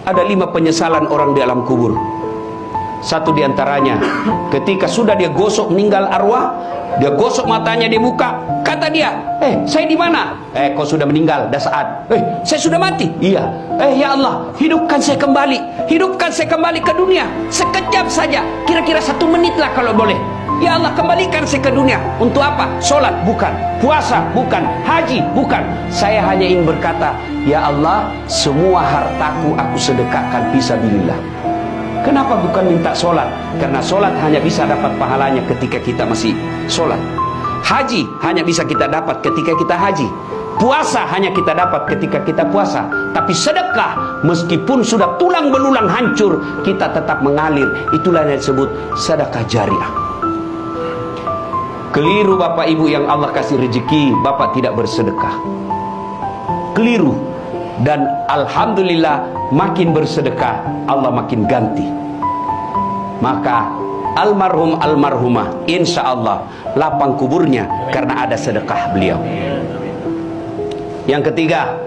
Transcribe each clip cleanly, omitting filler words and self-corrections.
Ada 5 penyesalan orang di alam kubur. Satu diantaranya, ketika sudah dia gosok meninggal arwah, dia gosok matanya, dia buka, kata dia, saya di mana? Kau sudah meninggal, dah saat. Saya sudah mati. Iya. Ya Allah, hidupkan saya kembali ke dunia, sekejap saja, kira-kira 1 menit lah kalau boleh. Ya Allah, kembalikan saya ke dunia. Untuk apa? Sholat bukan, puasa bukan, haji bukan. Saya hanya ingin berkata, ya Allah, semua hartaku aku sedekahkan fisabilillah. Kenapa bukan minta sholat? Karena sholat hanya bisa dapat pahalanya ketika kita masih sholat. Haji hanya bisa kita dapat ketika kita haji. Puasa hanya kita dapat ketika kita puasa. Tapi sedekah, meskipun sudah tulang belulang hancur, kita tetap mengalir. Itulah yang disebut sedekah jariah. Keliru Bapak Ibu yang Allah kasih rezeki, Bapak tidak bersedekah. Keliru. Dan alhamdulillah, makin bersedekah, Allah makin ganti. Maka almarhum almarhumah, insya Allah lapang kuburnya karena ada sedekah beliau. Yang ketiga,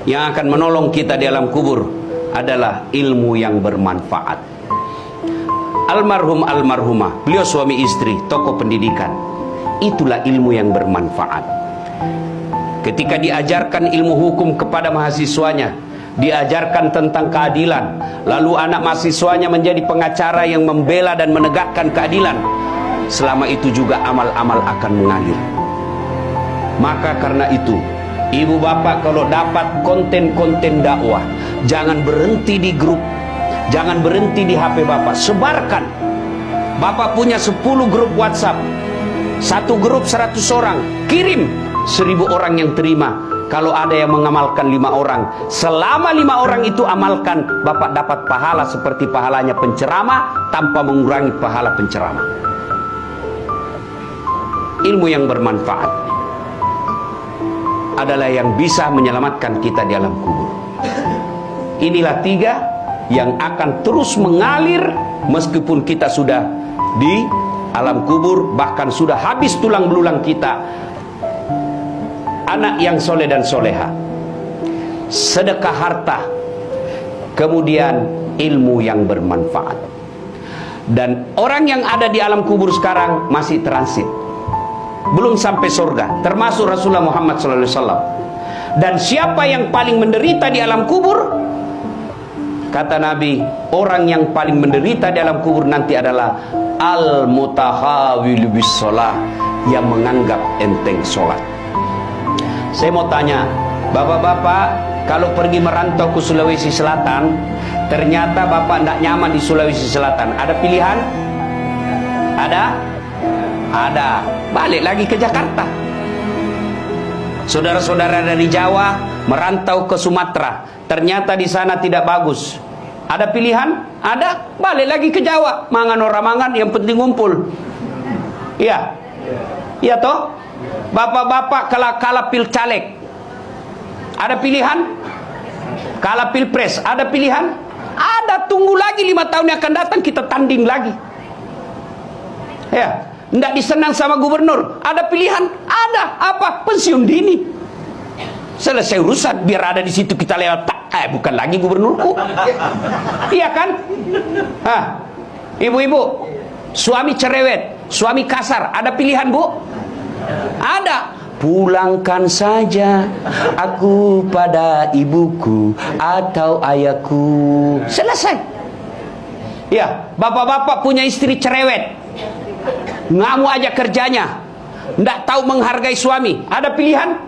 yang akan menolong kita di alam kubur adalah ilmu yang bermanfaat. Almarhum almarhumah, beliau suami istri, tokoh pendidikan. Itulah ilmu yang bermanfaat. Ketika diajarkan ilmu hukum kepada mahasiswanya, diajarkan tentang keadilan, lalu anak mahasiswanya menjadi pengacara yang membela dan menegakkan keadilan, selama itu juga amal-amal akan mengalir. Maka karena itu, ibu bapak kalau dapat konten-konten dakwah, jangan berhenti di grup, jangan berhenti di HP bapak, sebarkan. Bapak punya 10 grup WhatsApp, 1 grup 100 orang, kirim, 1000 orang yang terima. Kalau ada yang mengamalkan 5 orang, selama 5 orang itu amalkan, Bapak dapat pahala seperti pahalanya penceramah tanpa mengurangi pahala penceramah. Ilmu yang bermanfaat adalah yang bisa menyelamatkan kita di alam kubur. Inilah 3 yang akan terus mengalir meskipun kita sudah di alam kubur, bahkan sudah habis tulang belulang kita. Anak yang soleh dan soleha, sedekah harta, kemudian ilmu yang bermanfaat. Dan orang yang ada di alam kubur sekarang masih transit, belum sampai surga, termasuk Rasulullah Muhammad SAW. Dan siapa yang paling menderita di alam kubur? Kata Nabi, orang yang paling menderita di alam kubur nanti adalah al-mutahawil bis sholah, yang menganggap enteng sholat. Saya mau tanya, bapak-bapak, kalau pergi merantau ke Sulawesi Selatan, ternyata bapak tidak nyaman di Sulawesi Selatan, ada pilihan? Ada? Ada. Balik lagi ke Jakarta. Saudara-saudara dari Jawa merantau ke Sumatera, ternyata di sana tidak bagus. Ada pilihan? Ada. Balik lagi ke Jawa. Mangan orang mangan, yang penting ngumpul. Iya. Iya toh? Bapak-bapak kalah pil caleg, ada pilihan? Kalah pilpres, ada pilihan? Ada. Tunggu lagi 5 tahun yang akan datang, kita tanding lagi. Ya, tidak disenang sama gubernur, ada pilihan? Ada. Apa? Pensiun dini. Selesai urusan, biar ada di situ kita lewat. Bukan lagi gubernurku. Iya kan? Ibu-ibu, suami cerewet, suami kasar, ada pilihan bu? Ada. Pulangkan saja aku pada ibuku atau ayahku. Selesai. Ya, bapak-bapak punya istri cerewet, ngamuk aja kerjanya, nggak tahu menghargai suami. Ada pilihan?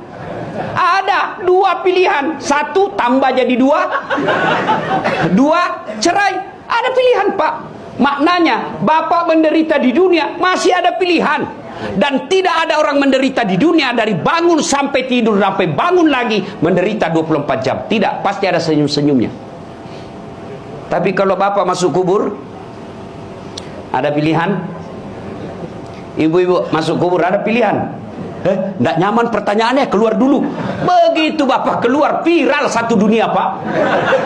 Ada. 2 pilihan. 1 tambah jadi 2, 2 cerai. Ada pilihan pak. Maknanya bapak menderita di dunia masih ada pilihan. Dan tidak ada orang menderita di dunia dari bangun sampai tidur sampai bangun lagi menderita 24 jam. Tidak, pasti ada senyum-senyumnya. Tapi kalau bapak masuk kubur, ada pilihan? Ibu-ibu masuk kubur ada pilihan? Nggak nyaman pertanyaannya, keluar dulu. Begitu bapak keluar, viral satu dunia pak.